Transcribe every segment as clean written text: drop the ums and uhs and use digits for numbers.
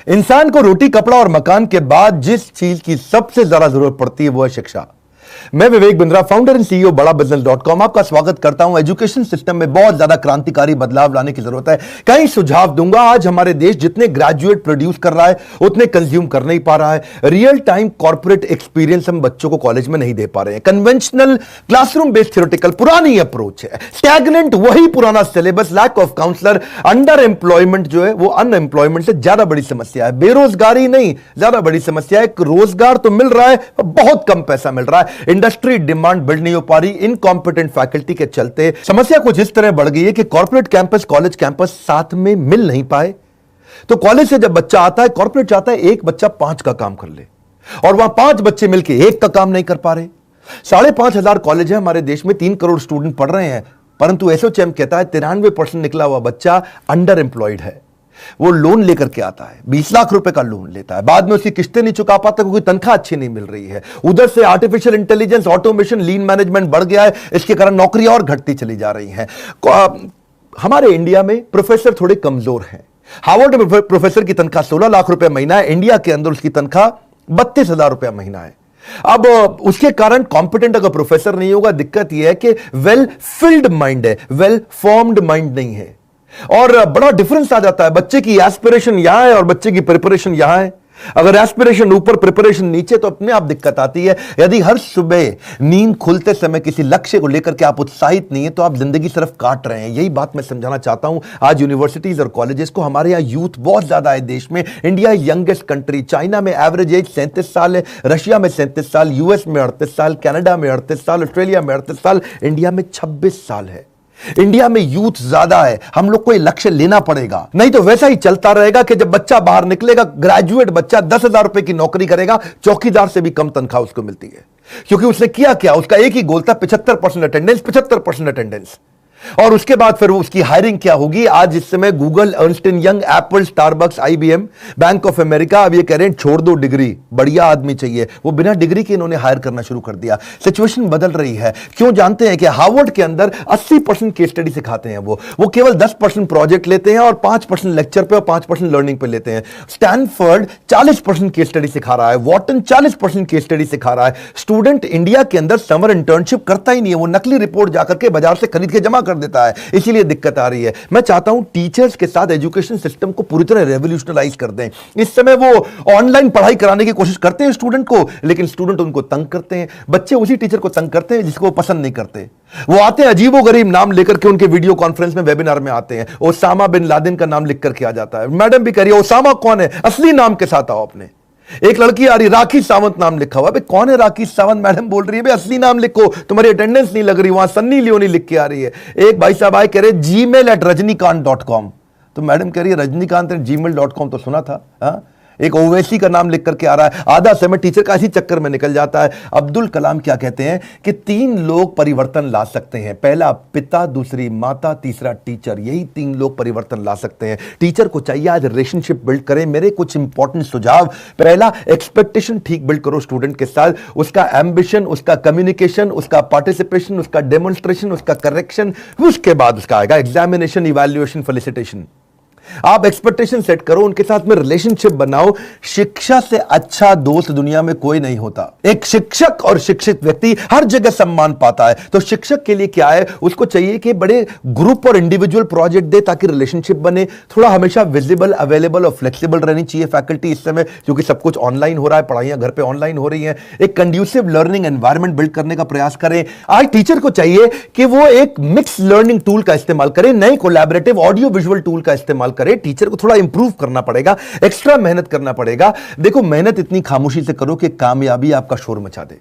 इंसान को रोटी, कपड़ा और मकान के बाद जिस चीज की सबसे ज्यादा जरूरत पड़ती है वो है शिक्षा। मैं Vivek Bindra, founder and CEO बड़ा बिजनेस.com आपका स्वागत करता हूं। एजुकेशन सिस्टम में बहुत ज्यादा क्रांतिकारी बदलाव लाने की जरूरत है। कई सुझाव दूंगा। आज हमारे देश जितने ग्रेजुएट प्रोड्यूस कर रहा है उतने कंज्यूम कर नहीं पा रहा है। रियल टाइम कॉर्पोरेट एक्सपीरियंस हम बच्चों को कॉलेज में नहीं दे पा रहे हैं। कन्वेंशनल क्लासरूम बेस्ड थ्योरेटिकल पुरानी अप्रोच है। स्टैग्नेंट वही पुराना syllabus, lack of counsellor, underemployment जो है वो अनएम्प्लॉयमेंट से ज्यादा बड़ी समस्या है। बेरोजगारी नहीं, ज्यादा बड़ी समस्या है। रोजगार तो मिल रहा है, बहुत कम पैसा मिल रहा है। इंडस्ट्री डिमांड बिल्ड नहीं हो पा रही। इनकॉम्पिटेंट फैकल्टी के चलते समस्या कुछ इस तरह बढ़ गई है कि कॉर्पोरेट कैंपस, कॉलेज कैंपस साथ में मिल नहीं पाए। तो कॉलेज से जब बच्चा आता है, कॉर्पोरेट चाहता है एक बच्चा 5 का काम कर ले, और वहां 5 बच्चे मिलकर 1 का काम नहीं कर पा रहे। 5,500 कॉलेज है हमारे देश में, 3 करोड़ स्टूडेंट पढ़ रहे हैं, परंतु एसोचैम कहता है 93% निकला हुआ बच्चा अंडर एम्प्लॉयड है। वो लोन लेकर के आता है, 20 लाख रुपए का लोन लेता है, बाद में उसकी किस्तें नहीं चुका पाता क्योंकि तनख्वाह अच्छी नहीं मिल रही है। उधर से आर्टिफिशियल इंटेलिजेंस, ऑटोमेशन, लीन मैनेजमेंट बढ़ गया है, इसके कारण नौकरियां और घटती चली जा रही हैं। हमारे इंडिया में प्रोफेसर थोड़े कमजोर हैं। हार्वर्ड में प्रोफेसर की तनख्वाह 16 लाख रुपए महीना है, इंडिया के अंदर उसकी तनख्वाह 32,000 रुपया महीना है। अब उसके कारण कॉम्पिटेंट अगर प्रोफेसर नहीं होगा, दिक्कत यह है कि वेल फिल्ड माइंड है, वेल फॉर्म्ड माइंड नहीं है, और बड़ा डिफरेंस आ जाता है। बच्चे की एस्पिरेशन यहां है और बच्चे की प्रिपरेशन यहां है। अगर एस्पिरेशन ऊपर, प्रिपरेशन नीचे, तो अपने आप दिक्कत आती है। यदि हर सुबह नींद खुलते समय किसी लक्ष्य को लेकर के आप उत्साहित नहीं है तो आप जिंदगी सिर्फ काट रहे हैं। यही बात मैं समझाना चाहता हूं आज यूनिवर्सिटीज और कॉलेजेस को। हमारे यहां यूथ बहुत ज्यादा है देश में। India youngest country. चाइना में एवरेज एज 37 साल है, रशिया में 37 साल, यूएस में 38 साल, कनाडा में 38 साल, ऑस्ट्रेलिया में 38 साल, इंडिया में 26 साल है। इंडिया में यूथ ज्यादा है। हम लोग को ये लक्ष्य लेना पड़ेगा, नहीं तो वैसा ही चलता रहेगा कि जब बच्चा बाहर निकलेगा, ग्रेजुएट बच्चा 10,000 रुपए की नौकरी करेगा, चौकीदार से भी कम तनख्वाह उसको मिलती है। क्योंकि उसने किया क्या, उसका एक ही गोल था 75% अटेंडेंस, 75% अटेंडेंस। और उसके बाद फिर वो उसकी हायरिंग क्या होगी। आज इस समय Google, Ernst and young, Apple, Starbucks, IBM, bank of America अब ये कह रहे हैं छोड़ दो डिग्री, बढ़िया आदमी चाहिए। वो बिना डिग्री के इन्होंने हायर करना शुरू कर दिया। सिचुएशन बदल रही है। क्यों जानते हैं कि हार्वर्ड के अंदर 80% केस स्टडी सिखाते हैं। वो केवल 10% प्रोजेक्ट लेते हैं और 5% लेक्चर पे और 5% लर्निंग पे लेते हैं। स्टैनफोर्ड 40% केस स्टडी सिखा रहा है, वॉटन 40% केस स्टडी सिखा रहा है। स्टूडेंट इंडिया के अंदर समर इंटर्नशिप करता ही नहीं है, वो नकली रिपोर्ट जाकर के बाजार से खरीद के जमा कर देता है, इसीलिए दिक्कत आ रही है। मैं चाहता हूं टीचर्स के साथ एजुकेशन सिस्टम को पूरी तरह रेवोल्यूशनलाइज कर दें। इस समय वो ऑनलाइन पढ़ाई कराने की कोशिश करते हैं स्टूडेंट को, लेकिन स्टूडेंट उनको तंग करते हैं। बच्चे उसी टीचर को तंग करते हैं जिसको वो पसंद नहीं करते। वो आते हैं अजीबोगरीब नाम लेकर के, उनके वीडियो कॉन्फ्रेंस में, वेबिनार में आते हैं। ओसामा बिन लादेन का नाम लिख करके आ जाता है। मैडम भी कह रही है ओसामा कौन है, असली नाम के साथ आओ अपने। एक लड़की आ रही, राखी सावंत नाम लिखा हुआ। कौन है राखी सावंत? मैडम बोल रही है असली नाम लिखो, तुम्हारी अटेंडेंस नहीं लग रही। वहां सन्नी लियोनी लिख के आ रही है। एक भाई साहब आए, कह रहे gmail@rajnikant.com। तो मैडम कह रही है रजनीकांत gmail.com तो सुना था। हा? एक ओवैसी का नाम लिख करके आ रहा है। आधा समय टीचर का इसी चक्कर में निकल जाता है। अब्दुल कलाम क्या कहते हैं कि 3 लोग परिवर्तन ला सकते हैं, पहला पिता, दूसरी माता, तीसरा टीचर। यही 3 लोग परिवर्तन ला सकते हैं। टीचर को चाहिए आज रिलेशनशिप बिल्ड करें। मेरे कुछ इंपॉर्टेंट सुझाव: पहला, एक्सपेक्टेशन ठीक बिल्ड करो स्टूडेंट के साथ। उसका एम्बिशन, उसका कम्युनिकेशन, उसका पार्टिसिपेशन, उसका डेमोन्स्ट्रेशन, उसका करेक्शन। उसके बाद उसका आएगा एग्जामिनेशन, इवैल्यूएशन, फेलिसिटेशन। आप एक्सपेक्टेशन सेट करो, उनके साथ में रिलेशनशिप बनाओ। शिक्षा से अच्छा दोस्त दुनिया में कोई नहीं होता। एक शिक्षक और शिक्षित व्यक्ति हर जगह सम्मान पाता है। तो शिक्षक के लिए क्या है, उसको चाहिए कि बड़े ग्रुप और इंडिविजुअल प्रोजेक्ट दे ताकि रिलेशनशिप बने। थोड़ा हमेशा विजिबल, अवेलेबल और फ्लेक्सिबल रहनी चाहिए फैकल्टी इस समय, क्योंकि सब कुछ ऑनलाइन हो रहा है, पढ़ाइयां घर पे ऑनलाइन हो रही हैं। एक कंड्यूसिव लर्निंग एनवायरनमेंट बिल्ड करने का प्रयास करें। आज टीचर को चाहिए कि वो एक मिक्स लर्निंग टूल का इस्तेमाल करें, नए कोलैबोरेटिव ऑडियो विजुअल टूल का इस्तेमाल करें। टीचर को थोड़ा इंप्रूव करना पड़ेगा, एक्स्ट्रा मेहनत करना पड़ेगा। देखो, मेहनत इतनी खामोशी से करो कि कामयाबी आपका शोर मचा दे।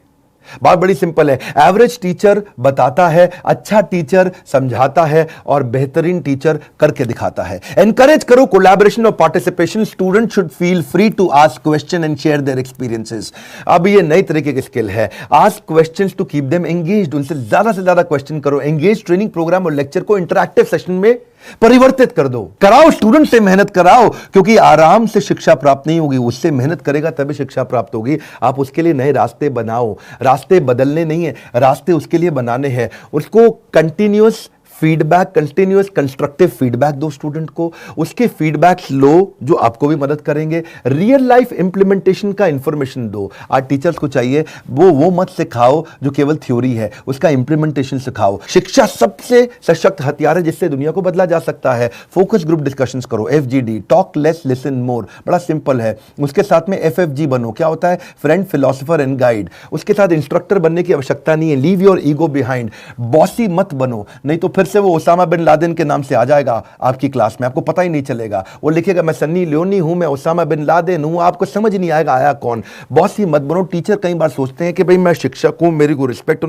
बात बड़ी सिंपल है। एवरेज टीचर बताता है, अच्छा टीचर समझाता है, और बेहतरीन टीचर करके दिखाता है। एनकरेज करो कोलैबोरेशन और participation. Student should feel free to ask question and share their experiences. अब ये नई तरीके की स्किल है, ask questions to keep them engaged. उनसे से ज्यादा क्वेश्चन करो। एंगेज ट्रेनिंग प्रोग्राम और लेक्चर को इंटरैक्टिव सेशन में परिवर्तित कर दो। कराओ, स्टूडेंट से मेहनत कराओ, क्योंकि आराम से शिक्षा प्राप्त नहीं होगी, उससे मेहनत करेगा तभी शिक्षा प्राप्त होगी। आप उसके लिए नए रास्ते बनाओ। रास्ते बदलने नहीं है, रास्ते उसके लिए बनाने हैं। उसको continuous feedback, continuous constructive feedback दो स्टूडेंट को, उसके फीडबैक्स लो जो आपको भी मदद करेंगे। रियल लाइफ इंप्लीमेंटेशन का इंफॉर्मेशन दो। आज टीचर्स को चाहिए वो मत सिखाओ जो केवल थ्योरी है, उसका इंप्लीमेंटेशन सिखाओ। शिक्षा सबसे सशक्त हथियार है जिससे दुनिया को बदला जा सकता है। फोकस ग्रुप डिस्कशंस करो, FGD, talk less listen more, बड़ा सिंपल है। उसके साथ में FFG बनो, क्या होता है? Friend, philosopher and guide. उसके साथ इंस्ट्रक्टर बनने की आवश्यकता नहीं है। Leave your ego behind. Bossy मत बनो, नहीं तो फिर से वो ओसामा बिन लादेन के नाम से आ जाएगा आपकी क्लास में, आपको पता ही नहीं चलेगा। वो लिखेगा मैं सन्नी लियोनी हूं, मैं ओसामा बिन लादेन हूं, आपको समझ नहीं आएगा आया कौन। बॉसी मत बनो। टीचर कई बार सोचते हैं कि भाई मैं शिक्षक हूं, मेरी को रिस्पेक्ट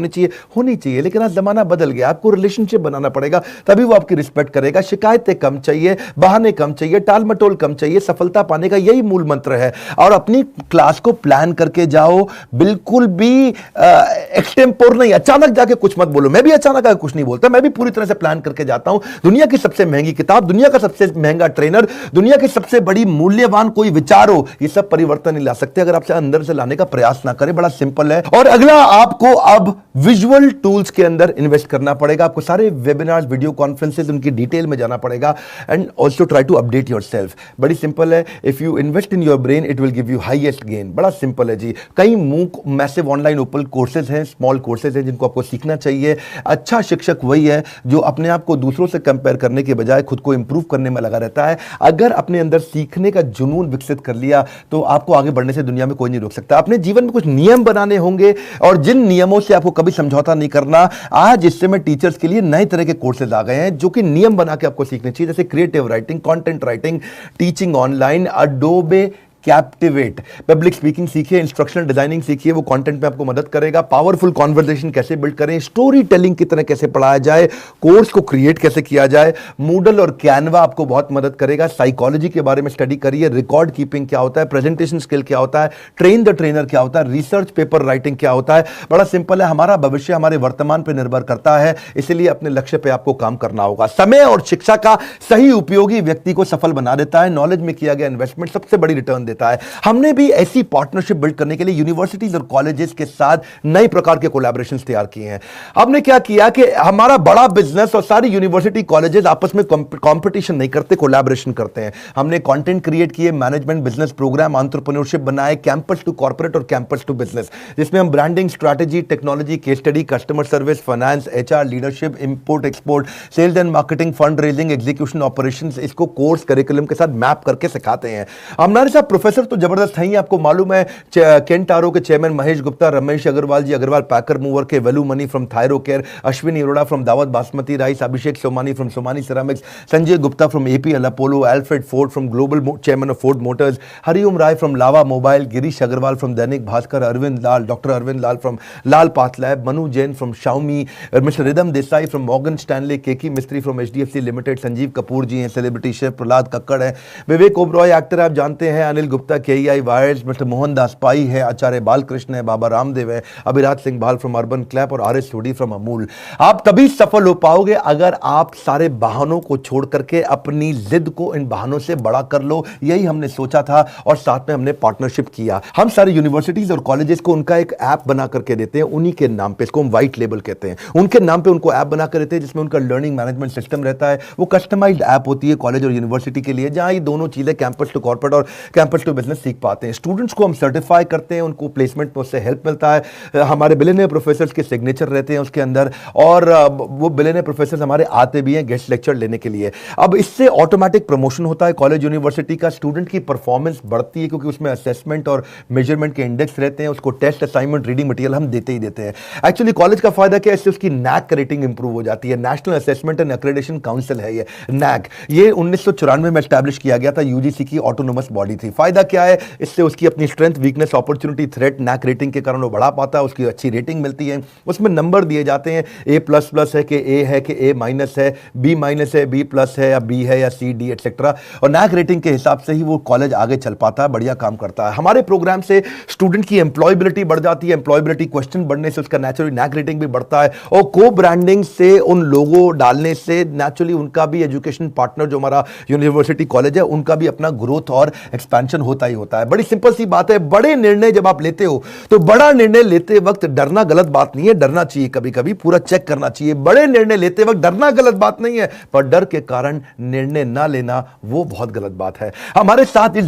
होनी चाहिए, लेकिन आज जमाना बदल गया। आपको रिलेशनशिप बनाना पड़ेगा, तभी वो आपकी रिस्पेक्ट करेगा। शिकायतें कम चाहिए, बहाने कम चाहिए, टाल मटोल कम चाहिए। सफलता पाने का यही मूल मंत्र है। और अपनी क्लास को प्लान करके जाओ, बिल्कुल भी एक्सटेम्पोर नहीं, अचानक जाके कुछ मत बोलो। मैं भी अचानक आके कुछ नहीं बोलता, मैं भी पूरी तरह से प्लान करके जाता हूं। दुनिया की सबसे महंगी किताब, दुनिया का सबसे महंगा ट्रेनर, दुनिया की सबसे बड़ी मूल्यवान कोई विचार हो, ये सब परिवर्तन नहीं ला सकते अगर आपसे अंदर से लाने का प्रयास ना करें। बड़ा सिंपल है। और अगला, आपको अब विजुअल टूल्स के अंदर इन्वेस्ट करना पड़ेगा। आपको सारे वेबिनार्स, वीडियो कॉन्फ्रेंसेस, उनकी डिटेल में जाना पड़ेगा। And also try to update yourself. बड़ी सिंपल है। If you invest in your brain it will give you highest gain. बड़ा सिंपल है जी। कई MOOC massive online open courses हैं, स्मॉल कोर्सेज हैं जिनको आपको सीखना चाहिए। अच्छा शिक्षक वही है जो अपने आप को दूसरों से कंपेयर करने के बजाय खुद को इंप्रूव करने में लगा रहता है। अगर अपने अंदर सीखने का जुनून विकसित कर लिया तो आपको आगे बढ़ने से दुनिया में कोई नहीं रोक सकता। अपने जीवन में कुछ नियम बनाने होंगे और जिन नियमों से आपको कभी समझौता नहीं करना। आज इस समय टीचर्स के लिए नए तरह के कोर्सेज आ गए हैं जो कि नियम बना के आपको सीखने चाहिए, जैसे creative writing, content writing, teaching online, Adobe captivate. Public speaking सीखिए, इंस्ट्रक्शनल डिजाइनिंग सीखिए, वो कंटेंट में आपको मदद करेगा। पावरफुल कॉन्वर्सेशन कैसे बिल्ड करें, स्टोरी टेलिंग की तरह कैसे पढ़ाया जाए, कोर्स को क्रिएट कैसे किया जाए। मूडल और कैनवा आपको बहुत मदद करेगा। साइकोलॉजी के बारे में स्टडी करिए। रिकॉर्ड कीपिंग क्या होता है, प्रेजेंटेशन स्किल क्या होता है, ट्रेन द ट्रेनर क्या होता है, रिसर्च पेपर राइटिंग क्या होता है। बड़ा सिंपल है। हमारा भविष्य हमारे वर्तमान पर निर्भर करता है, इसलिए अपने लक्ष्य पर आपको काम करना होगा। समय और शिक्षा का सही उपयोगी व्यक्ति को सफल बना देता है। नॉलेज में किया गया इन्वेस्टमेंट सबसे बड़ी रिटर्न देता है। हमने भी ऐसी पार्टनरशिप बिल्ड करने के लिए यूनिवर्सिटीज और कॉलेजेस के साथ नए प्रकार के कोलैबोरेशंस तैयार किए हैं। हमने क्या किया कि हमारा बड़ा बिजनेस और सारी यूनिवर्सिटी कॉलेजेस आपस में कंपटीशन नहीं करते, कोलैबोरेशन करते हैं। हमने कंटेंट क्रिएट किए, मैनेजमेंट बिजनेस प्रोग्राम, एंटरप्रेन्योरशिप बनाए, कैंपस टू कॉर्पोरेट और कैंपस टू बिजनेस, जिसमें हम branding, strategy, technology, case study, customer service, finance, HR, leadership, import export, sales and marketing, fund raising, execution, operations, इसको course curriculum के साथ map करके सिखाते हैं। हमारे साथ प्रोफेसर तो जबरदस्त है ही। आपको मालूम है केंटारो के chairman Mahesh Gupta, Ramesh Agarwal ji, Agarwal packer mover के Velu Mani from Thyrocare, Ashwini Arora from Daawat basmati rice, Abhishek Somani from Somani ceramics, Sanjay Gupta from APL Apollo, Alfred Ford from global chairman of Ford Motors, Hariom Rai from Lava mobile, Girish Agarwal from Dainik Bhaskar, Arvind Lal, doctor Arvind Lal from Lal path lab, Manu Jain from Xiaomi, mister Ridham Desai from Morgan Stanley, Keki Mistry from HDFC limited, Sanjeev Kapoor ji हैं celebrity chef, Prahlad Kakkar है, Vivek Oberoi actor आप जानते हैं, Anil Gupta KEI wires, mister Mohandas Pai है, आचार्य बालकृष्ण है, बाबा रामदेव है, अभिराज सिंह भाल from urban clap और RS सोडी फ्रॉम अमूल। आप तभी सफल हो पाओगे अगर आप सारे बहानों को छोड़ करके अपनी जिद को इन बहानों से बड़ा कर लो। यही हमने सोचा था और साथ में हमने पार्टनरशिप किया। हम सारे यूनिवर्सिटीज और कॉलेजेस को उनका एक ऐप बना करके देते हैं, उन्हीं के नाम पे, इसको हम व्हाइट लेबल कहते हैं। उनके नाम पे उनको ऐप बना कर देते हैं जिसमें उनका लर्निंग मैनेजमेंट सिस्टम रहता है। वो कस्टमाइज्ड ऐप होती है कॉलेज और यूनिवर्सिटी के लिए, जहां ये दोनों चीजें कैंपस टू कॉर्पोरेट और कैंपस टू बिजनेस सीख पाते हैं। स्टूडेंट्स को हम सर्टिफाई करते हैं, उनको प्लेसमेंट में उससे हेल्प मिलता है। हमारे बिलियनियर प्रोफेसर्स के सिग्नेचर रहते हैं उसके अंदर, और वो बिलियनियर प्रोफेसर्स हमारे आते भी हैं गेस्ट लेक्चर लेने के लिए। अब इससे ऑटोमेटिक प्रमोशन होता है कॉलेज यूनिवर्सिटी का, स्टूडेंट की परफॉर्मेंस बढ़ती है क्योंकि उसमें असेसमेंट और मेजरमेंट के इंडेक्स रहते हैं। उसको टेस्ट, असाइनमेंट, रीडिंग मटेरियल हम देते ही देते हैं। एक्चुअली कॉलेज का फायदा क्या है, इससे उसकी NAAC रेटिंग इंप्रूव हो जाती है। National assessment and accreditation council है ये NAAC। ये 1994 में एस्टैब्लिश किया गया था, UGC की ऑटोनोमस बॉडी थी। फायदा क्या है, इससे उसकी अपनी strength, weakness, opportunity, threat NAAC rating के कारण वो बढ़ा पाता है, उसकी अच्छी रेटिंग मिलती है। उसमें नंबर दिए जाते हैं, A++ है कि A है कि A- है, B- है, B+ है या B है या C D एक्सेट्रा। और NAAC रेटिंग के हिसाब से ही वो कॉलेज आगे चल पाता है, बढ़िया काम करता है। हमारे प्रोग्राम से स्टूडेंट की एम्प्लॉयबिलिटी बढ़ जाती है, एम्प्लॉयबिलिटी क्वेश्चन बढ़ने से उसका नेचुरली NAAC रेटिंग भी बढ़ता है, और को ब्रांडिंग से उन लोगों डालने से नेचुरली उनका भी एजुकेशन पार्टनर जो हमारा यूनिवर्सिटी कॉलेज है उनका भी अपना ग्रोथ और एक्सपेंशन होता ही होता है। बड़ी सिंपल सी बात है, बड़े निर्णय जब आप लेते हो तो बड़ा निर्णय लेते वक्त डरना गलत बात नहीं है, डरना चाहिए, कभी कभी पूरा चेक करना चाहिए। बड़े निर्णय लेते वक्त डरना गलत बात नहीं है, पर डर के कारण निर्णय ना लेना वो बहुत गलत बात है। हमारे साथ इस